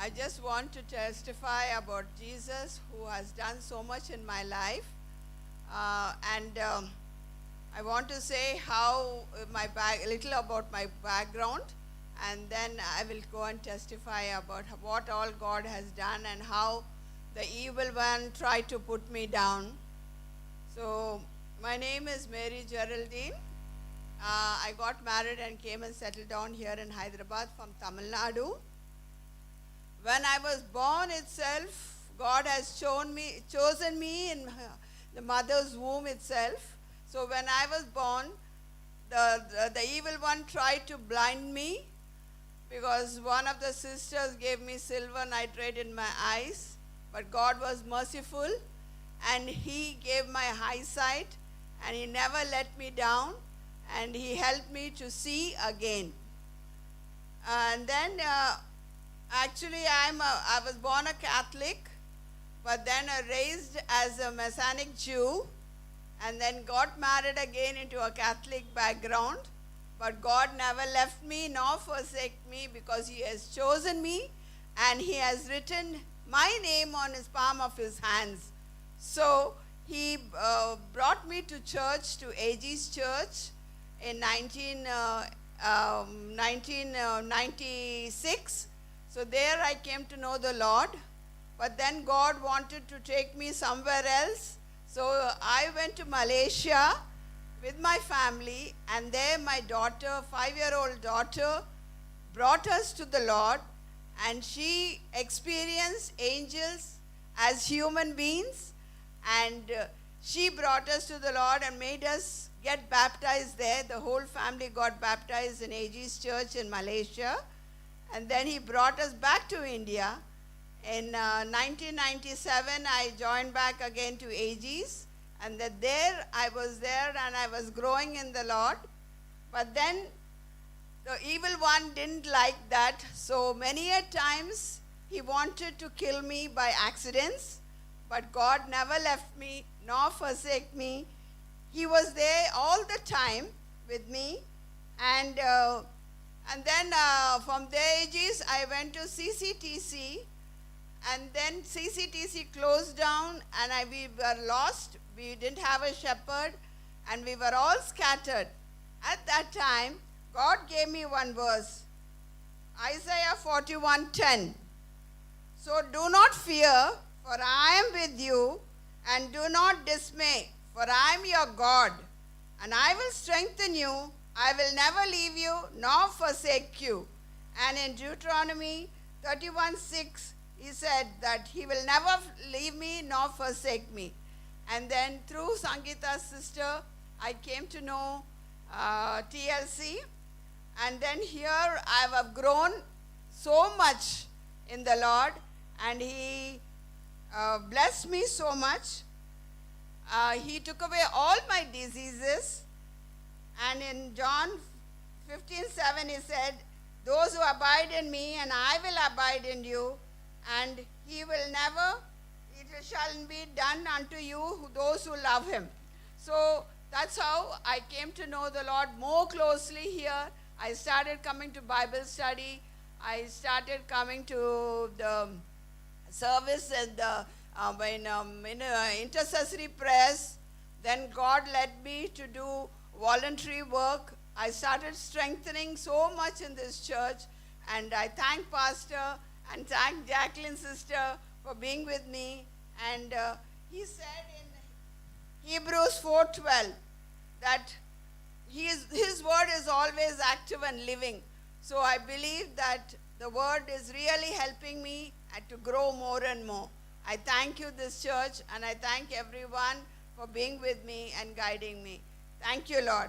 I just want to testify about Jesus who has done so much in my life. And I want to say how a little about my background, and then I will go and testify about what all God has done and how the evil one tried to put me down. So my name is Mary Geraldine. I got married and came and settled down here in Hyderabad from Tamil Nadu. When I was born itself, God has chosen me in the mother's womb itself. So when I was born, the evil one tried to blind me because one of the sisters gave me silver nitrate in my eyes. But God was merciful and He gave my eyesight and He never let me down and He helped me to see again. And then actually I was born a Catholic, but then raised as a Messianic Jew, and then got married again into a Catholic background. But God never left me nor forsake me because He has chosen me and He has written my name on His palm of His hands. So He brought me to church, to AG's church in 1996. So there I came to know the Lord. But then God wanted to take me somewhere else. So I went to Malaysia with my family, and there my daughter, 5-year-old daughter, brought us to the Lord, and she experienced angels as human beings, and she brought us to the Lord and made us get baptized there. The whole family got baptized in AG's church in Malaysia, and then He brought us back to India. In 1997, I joined back again to AG's, and there I was there and I was growing in the Lord. But then the evil one didn't like that, so many a times he wanted to kill me by accidents, but God never left me nor forsake me. He was there all the time with me, and then from the AG's I went to CCTC. And then CCTC closed down and we were lost. We didn't have a shepherd and we were all scattered. At that time, God gave me one verse, Isaiah 41:10. So do not fear, for I am with you, and do not dismay, for I am your God, and I will strengthen you. I will never leave you nor forsake you. And in Deuteronomy 31:6, He said that He will never leave me nor forsake me. And then through Sangeeta's sister, I came to know TLC. And then here I have grown so much in the Lord, and He blessed me so much. He took away all my diseases. And in John 15:7, He said, those who abide in me and I will abide in you, and He will never, it shall be done unto you, those who love Him. So that's how I came to know the Lord more closely here. I started coming to Bible study. I started coming to the service and the intercessory prayers. Then God led me to do voluntary work. I started strengthening so much in this church, and I thank Pastor and thank Jacqueline's sister for being with me. And he said in Hebrews 4:12 that his word is always active and living. So I believe that the word is really helping me to grow more and more. I thank you, this church, and I thank everyone for being with me and guiding me. Thank you, Lord.